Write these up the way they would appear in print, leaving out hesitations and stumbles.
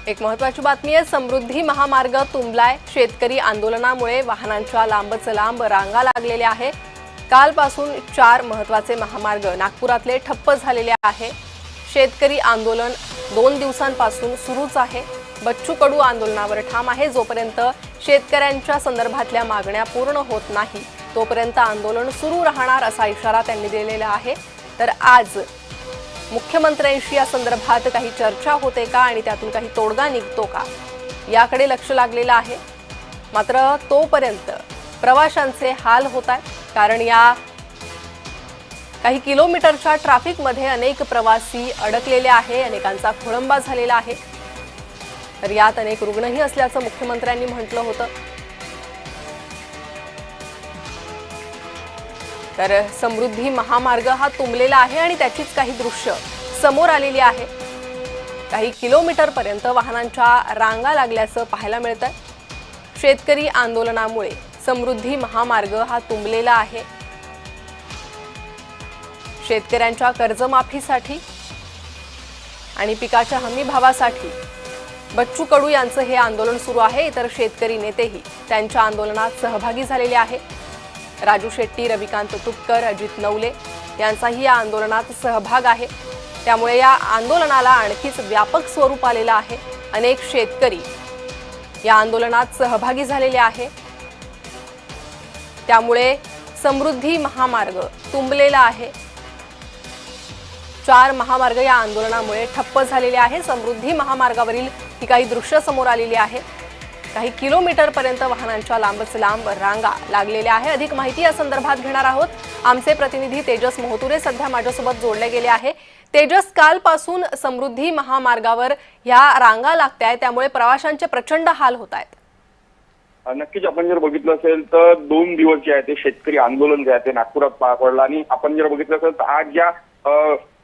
एक महत्त्वाची बातमी आहे। समृद्धी महामार्ग तुंबलाय। शेतकरी आंदोलनामुळे वाहनांच्या लांबच लांब रांगा लागलेल्या आहे। कालपासून 4 महत्त्वाचे महामार्ग नागपुरातले ठप्प झालेले आहे। शेतकरी आंदोलन 2 दिवसांपासून सुरूच आहे। बच्चू कडू आंदोलनावर ठाम आहे। जोपर्यंत शेतकऱ्यांच्या संदर्भातल्या मागण्या पूर्ण होत नाही तोपर्यंत आंदोलन सुरू राहणार असा इशारा त्यांनी दिलेला आहे। तर आज मुख्यमंत्र्यांशी या संदर्भात काही चर्चा होते का आणि त्यातून काही तोडगा निघतो का याकडे लक्ष लागलेलं आहे। मात्र तोपर्यंत प्रवाशांचे हाल होत आहेत, कारण या काही किलोमीटरच्या ट्रॅफिकमध्ये अनेक प्रवासी अडकलेले आहे। अनेकांचा खोळंबा झालेला आहे। तर यात अनेक रुग्णही असल्याचं मुख्यमंत्र्यांनी म्हटलं होतं। तर समृद्धी महामार्ग हा तुंबलेला आहे आणि त्याचीच काही दृश्य समोर आलेली आहे। काही किलोमीटरपर्यंत वाहनांच्या रांगा लागल्याचं पाहायला मिळतंय। शेतकरी आंदोलनामुळे समृद्धी महामार्ग हा तुंबलेला आहे। शेतकऱ्यांच्या कर्जमाफीसाठी आणि पिकाच्या हमी भावासाठी बच्चू कडू यांचं हे आंदोलन सुरू आहे। इतर शेतकरी नेतेही त्यांच्या आंदोलनात सहभागी झालेले आहे। राजू शेट्टी, रविकांत तुपकर, अजित नवले यांचाही या आंदोलनात सहभाग आहे। त्यामुळे या आंदोलनाला आणखीच व्यापक स्वरूप आलेलं आहे। अनेक शेतकरी या आंदोलनात सहभागी झालेले आहे। त्यामुळे समृद्धी महामार्ग तुंबलेला आहे। 4 महामार्ग या आंदोलनामुळे ठप्प झालेले आहे। समृद्धी महामार्गावरील ही काही दृश्य समोर आलेली आहे। काही किलोमीटरपर्यंत वाहनांच्या लांबच लांब रांगा लागलेल्या आहे। अधिक माहिती या संदर्भात घेणार आहोत। आमचे प्रतिनिधी तेजस मोहतुरे सध्या माझ्यासोबत जोडले गेले आहे। तेजस, कालपासून समृद्धी महामार्गावर या रांगा लागतायत, त्यामुळे प्रवाशांचे प्रचंड हाल होत आहेत। नक्कीच आपण जर बघितलं असेल तर 2 दिवस जे आहे ते शेतकरी आंदोलन जे आहे ते नागपुरात पार पडलं आणि आपण जर बघितलं असेल तर आज ज्या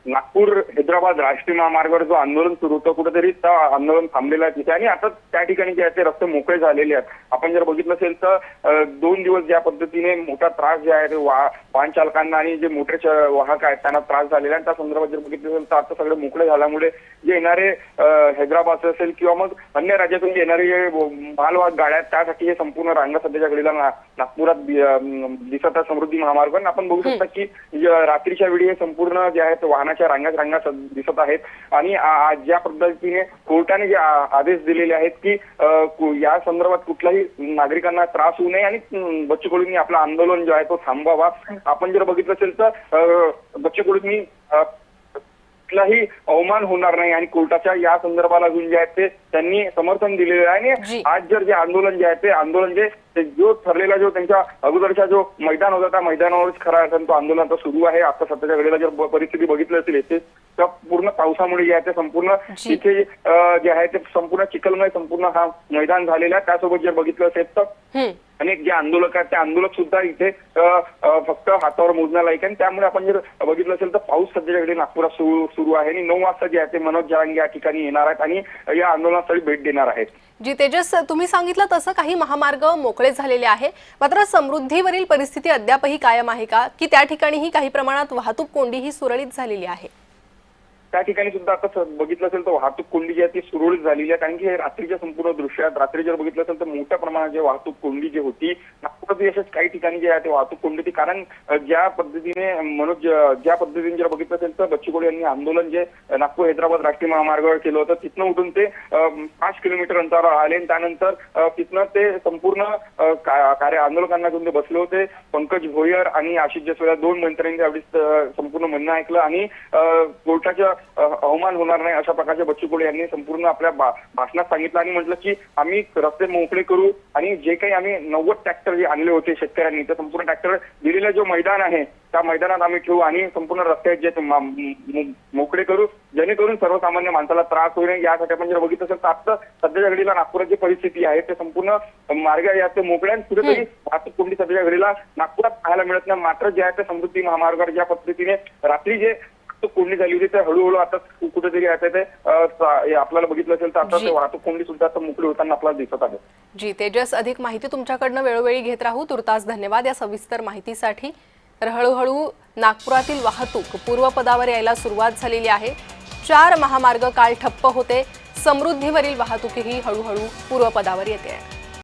नागपूर हैदराबाद राष्ट्रीय महामार्गावर जो आंदोलन सुरू होतं कुठेतरी त्या आंदोलन थांबलेलं आहे तिथे आणि आता त्या ठिकाणी जे आहे ते रस्ते मोकळे झालेले आहेत। आपण जर बघितलं असेल तर 2 दिवस ज्या पद्धतीने मोठा त्रास जे आहे वाहन चालकांना आणि जे मोठे वाहक आहेत त्यांना त्रास झालेला आहे, त्या संदर्भात जर बघितलं असेल तर आता सगळे मोकळे झाल्यामुळे जे येणारे हैदराबाद असेल किंवा मग अन्य राज्यातून येणारे जे मालवाहक गाड्या आहेत त्यासाठी हे संपूर्ण रांगा सध्याच्या घडीला नागपुरात दिसत आहे समृद्धी महामार्गावर। आपण बघू शकता की रात्रीच्या वेळी हे संपूर्ण जे आहेत वाहनाच्या रांगा दिसत आहेत आणि ज्या पद्धतीने कोर्टाने जे आदेश दिलेले आहेत की या संदर्भात कुठल्याही नागरिकांना त्रास होऊ नये आणि बच्चू कडूंनी आपलं आंदोलन जो आहे तो थांबवावा। आपण जर बघितलं असेल तर बच्चू कडूंनी कुठलाही अवमान होणार नाही आणि कोर्टाच्या या संदर्भाला अजून जे आहे ते त्यांनी समर्थन दिलेलं आहे। आणि आज जर जे आंदोलन जे आहे ते आंदोलन जे जो ठरलेला जो त्यांच्या अगोदरचा जो मैदान होता त्या मैदानावरच खरा अर्थाने तो आंदोलन आता सुरू आहे। आता सध्याच्या घडीला जर परिस्थिती बघितली असेल येथे तर पूर्ण पावसामुळे जे आहे ते संपूर्ण इथे जे आहे ते संपूर्ण चिखलमय संपूर्ण हा मैदान झालेला आहे। त्यासोबत जर बघितलं असेल तर अनेक जे आंदोलक आहेत ते आंदोलक सुद्धा इथे फक्त हातावर मोजण्यालायक आहे। त्यामुळे आपण जर बघितलं असेल तर पाऊस सध्याच्या घडी नागपुरात सुरू आहे आणि 9 वाजता जे आहे ते मनोज जरांगे या ठिकाणी येणार आहेत आणि या आंदोलनास्थळी भेट देणार आहेत। जी तेजस, तुम्ही सांगितलं तसं काही महामार्ग मोकळे झालेले आहे, मात्र समृद्धीवरील परिस्थिती अद्यापही कायम आहे का, की त्या ठिकाणीही काही प्रमाणात वाहतूक कोंडी ही सुरळीत झालेली आहे? त्या ठिकाणी सुद्धा आता बघितलं असेल तर वाहतूक कोंडी जी आहे ती सुरळीत झालेली आहे, कारण की हे रात्रीच्या संपूर्ण दृश्यात रात्री जर बघितलं असेल तर मोठ्या प्रमाणात जे वाहतूक कोंडी जी होती नागपुरात अशाच काही ठिकाणी जे आहे ते वाहतूक कोंडी होती। कारण ज्या पद्धतीने ज्या पद्धतीने जर बघितलं असेल तर बच्चू कडू यांनी आंदोलन जे नागपूर हैदराबाद राष्ट्रीय महामार्गावर केलं होतं तिथनं उठून ते 5 किलोमीटर अंतरावर आले आणि त्यानंतर तिथनं ते संपूर्ण आंदोलकांना घेऊन ते बसले होते। पंकज भोयर आणि आशिष जसवाल 2 मंत्र्यांनी त्यावेळी संपूर्ण म्हणणं ऐकलं आणि कोर्टाच्या अवमान होणार नाही अशा प्रकारच्या बच्चू कडू यांनी संपूर्ण आपल्या भाषणात सांगितलं आणि म्हटलं की आम्ही रस्ते मोकळे करू आणि जे काही आम्ही 90 ट्रॅक्टर जे आणले होते शेतकऱ्यांनी ते संपूर्ण ट्रॅक्टर दिलेलं जो मैदान आहे त्या मैदानात आम्ही ठेवू आणि संपूर्ण रस्ते जे मोकळे करू जेणेकरून सर्वसामान्य माणसाला त्रास होऊ नये यासाठी आपण जर बघितलं असेल तर आता सध्याच्या घडीला नागपुराची परिस्थिती आहे ते संपूर्ण मार्ग या ते मोकळे आणि कुठेतरी वाहतूक कोंडी सध्याच्या घडीला नागपुरात पाहायला मिळत नाही। मात्र जे आहे ते समृद्धी महामार्गावर ज्या पद्धतीने रात्री जे कोंडी झाली होती तर हळूहळू आता कुठेतरी आहे ते आपल्याला बघितलं असेल तर आता ते वाहतूक कोंडी सुद्धा आता मोकळी होताना आपल्याला दिसत आहे। जी तेजस, अधिक माहिती तुमच्याकडनं वेळोवेळी घेत राहू। तुर्तास धन्यवाद या सविस्तर माहितीसाठी। तर हळूहळू नागपुरातील वाहतूक पूर्वपदावर यायला सुरुवात झालेली आहे। 4 महामार्ग काल ठप्प होते। समृद्धीवरील वाहतुकीही हळूहळू पूर्वपदावर येते आहे.